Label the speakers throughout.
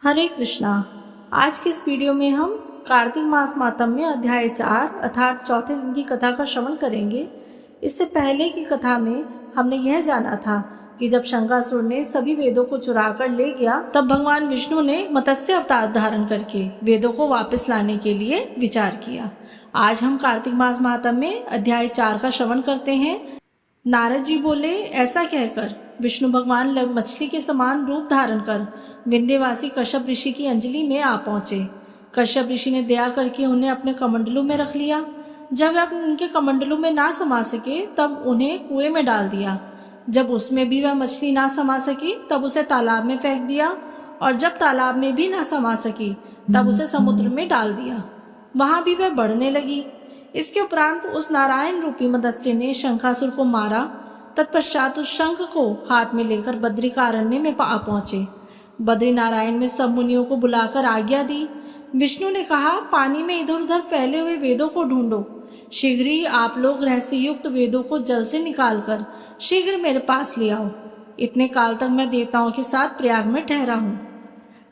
Speaker 1: हरे कृष्णा। आज के इस वीडियो में हम कार्तिक मास मातम्य अध्याय 4 अर्थात चौथे दिन की कथा का श्रवण करेंगे। इससे पहले की कथा में हमने यह जाना था कि जब शंखासुर ने सभी वेदों को चुरा कर ले गया, तब भगवान विष्णु ने मत्स्य अवतार धारण करके वेदों को वापस लाने के लिए विचार किया। आज हम कार्तिक मास मातम्य अध्याय 4 का श्रवण करते हैं। नारद जी बोले, ऐसा कहकर विष्णु भगवान मछली के समान रूप धारण कर विंध्यवासी कश्यप ऋषि की अंजलि में आ पहुंचे। कश्यप ऋषि ने दया करके उन्हें अपने कमंडलू में रख लिया। जब वह उनके कमंडलू में ना समा सके तब उन्हें कुएं में डाल दिया। जब उसमें भी वह मछली ना समा सकी तब उसे तालाब में फेंक दिया, और जब तालाब में भी ना समा सकी तब उसे समुद्र में डाल दिया। वहां भी वह बढ़ने लगी। इसके उपरांत उस नारायण रूपी मत्स्य ने शंखासुर को मारा। तत्पश्चात उस शंख को हाथ में लेकर बद्रिकारण्य में आ पहुंचे। बद्री नारायण में सब मुनियों को बुलाकर आज्ञा दी। विष्णु ने कहा, पानी में इधर उधर फैले हुए वेदों को ढूंढो। शीघ्र ही आप लोग रहस्य युक्त वेदों को जल से निकालकर शीघ्र मेरे पास ले आओ। इतने काल तक मैं देवताओं के साथ प्रयाग में ठहरा हूँ।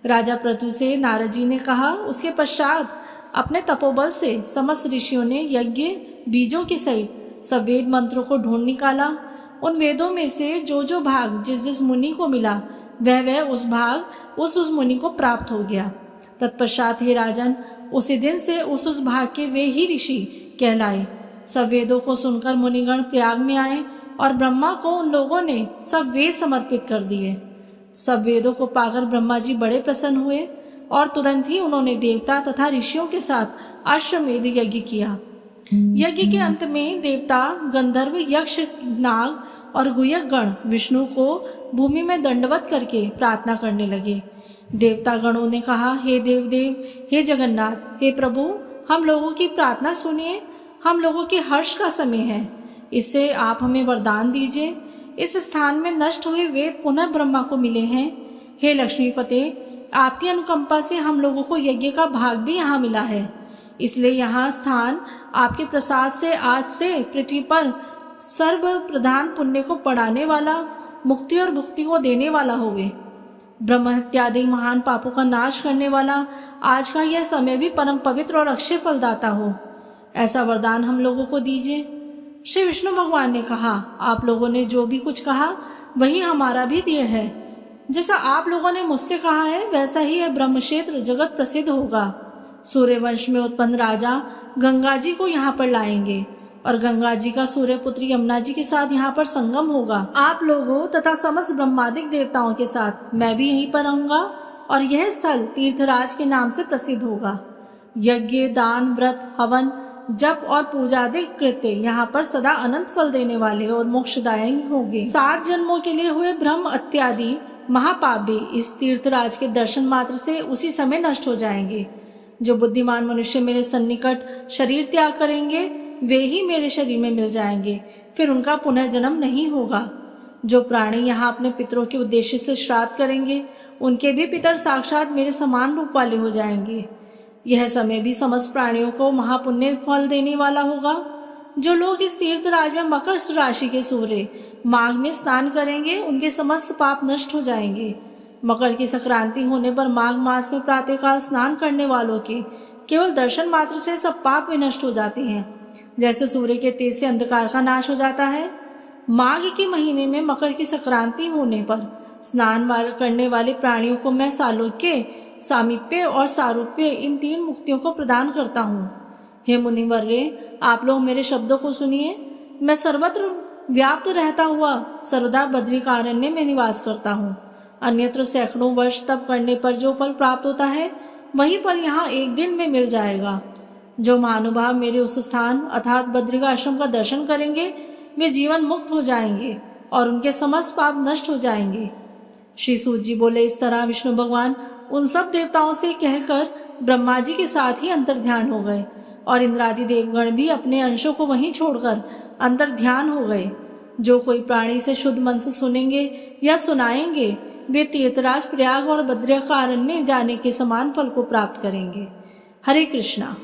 Speaker 1: राजा पृथु से नारद जी ने कहा। उसके पश्चात अपने तपोबल से समस्त ऋषियों ने यज्ञ बीजों के सहित सब वेद मंत्रों को ढूंढ निकाला। उन वेदों में से जो भाग जिस जिस मुनि को मिला वह उस भाग उस मुनि को प्राप्त हो गया। तत्पश्चात हे राजन, उसी दिन से उस भाग के वे ही ऋषि कहलाए। सब वेदों को सुनकर मुनिगण प्रयाग में आए और ब्रह्मा को उन लोगों ने सब वेद समर्पित कर दिए। सब वेदों को पाकर ब्रह्मा जी बड़े प्रसन्न हुए और तुरंत ही उन्होंने देवता तथा ऋषियों के साथ अश्वमेध यज्ञ किया। यज्ञ के अंत में देवता, गंधर्व, यक्ष, नाग और गुह्यक गण विष्णु को भूमि में दंडवत करके प्रार्थना करने लगे। देवता गणों ने कहा, हे देवदेव, हे जगन्नाथ, हे प्रभु, हम लोगों की प्रार्थना सुनिए। हम लोगों के हर्ष का समय है, इससे आप हमें वरदान दीजिए। इस स्थान में नष्ट हुए वेद पुनः ब्रह्मा को मिले हैं। हे लक्ष्मीपते, आपकी अनुकंपा से हम लोगों को यज्ञ का भाग भी यहाँ मिला है, इसलिए यहाँ स्थान आपके प्रसाद से आज से पृथ्वी पर सर्व प्रधान पुण्य को बढ़ाने वाला, मुक्ति और भुक्ति को देने वाला होवे। ब्रह्म इत्यादि महान पापों का नाश करने वाला आज का यह समय भी परम पवित्र और अक्षय फलदाता हो, ऐसा वरदान हम लोगों को दीजिए। श्री विष्णु भगवान ने कहा, आप लोगों ने जो भी कुछ कहा वही हमारा भी ध्येय है। जैसा आप लोगों ने मुझसे कहा है वैसा ही यह ब्रह्म क्षेत्र जगत प्रसिद्ध होगा। सूर्यवंश में उत्पन्न राजा गंगा जी को यहाँ पर लाएंगे और गंगा जी का सूर्यपुत्री यमुना जी के साथ यहाँ पर संगम होगा। आप लोगों तथा समस्त ब्रह्मादिक देवताओं के साथ मैं भी यहीं पर रहूंगा और यह स्थल तीर्थराज के नाम से प्रसिद्ध होगा। यज्ञ, दान, व्रत, हवन, जप और पूजादिक कृत्य यहाँ पर सदा अनंत फल देने वाले और मोक्षदायी होंगे। 7 जन्मों के लिए हुए भ्रम इत्यादि महापाप भी इस तीर्थराज के दर्शन मात्र से उसी समय नष्ट हो जाएंगे। जो बुद्धिमान मनुष्य मेरे सन्निकट शरीर त्याग करेंगे वे ही मेरे शरीर में मिल जाएंगे, फिर उनका पुनर्जन्म नहीं होगा। जो प्राणी यहाँ अपने पितरों के उद्देश्य से श्राद्ध करेंगे उनके भी पितर साक्षात मेरे समान रूप वाले हो जाएंगे। यह समय भी समस्त प्राणियों को महापुण्य फल देने वाला होगा। जो लोग इस तीर्थराज में मकर राशि के सूर्य माघ में स्नान करेंगे उनके समस्त पाप नष्ट हो जाएंगे। मकर की संक्रांति होने पर माघ मास में प्रातःकाल स्नान करने वालों के केवल दर्शन मात्र से सब पाप भी नष्ट हो जाते हैं, जैसे सूर्य के तेज से अंधकार का नाश हो जाता है। माघ के महीने में मकर की संक्रांति होने पर स्नान करने वाले प्राणियों को मैं सालोक्य, सामीप्य और सारूप्य इन 3 मुक्तियों को प्रदान करता हूँ। हे मुनिवर्य, आप लोग मेरे शब्दों को सुनिए। मैं सर्वत्र व्याप्त रहता हुआ सर्वदा बद्रिकारण्य में निवास करता हूँ। अन्यत्र सैकड़ों वर्ष तप करने पर जो फल प्राप्त होता है वही फल यहाँ एक दिन में मिल जाएगा। जो महानुभाव मेरे उस स्थान अर्थात बद्रिकाश्रम का दर्शन करेंगे वे जीवन मुक्त हो जाएंगे और उनके समस्त पाप नष्ट हो जाएंगे। श्री सूत जी बोले, इस तरह विष्णु भगवान उन सब देवताओं से कहकर ब्रह्मा जी के साथ ही अंतर ध्यान हो गए और इंद्रादि देवगण भी अपने अंशों को वहीं छोड़कर अंतर ध्यान हो गए। जो कोई प्राणी से शुद्ध मन से सुनेंगे या सुनाएंगे वे तीर्थराज प्रयाग और बद्रिकारण्य जाने के समान फल को प्राप्त करेंगे। हरे कृष्णा।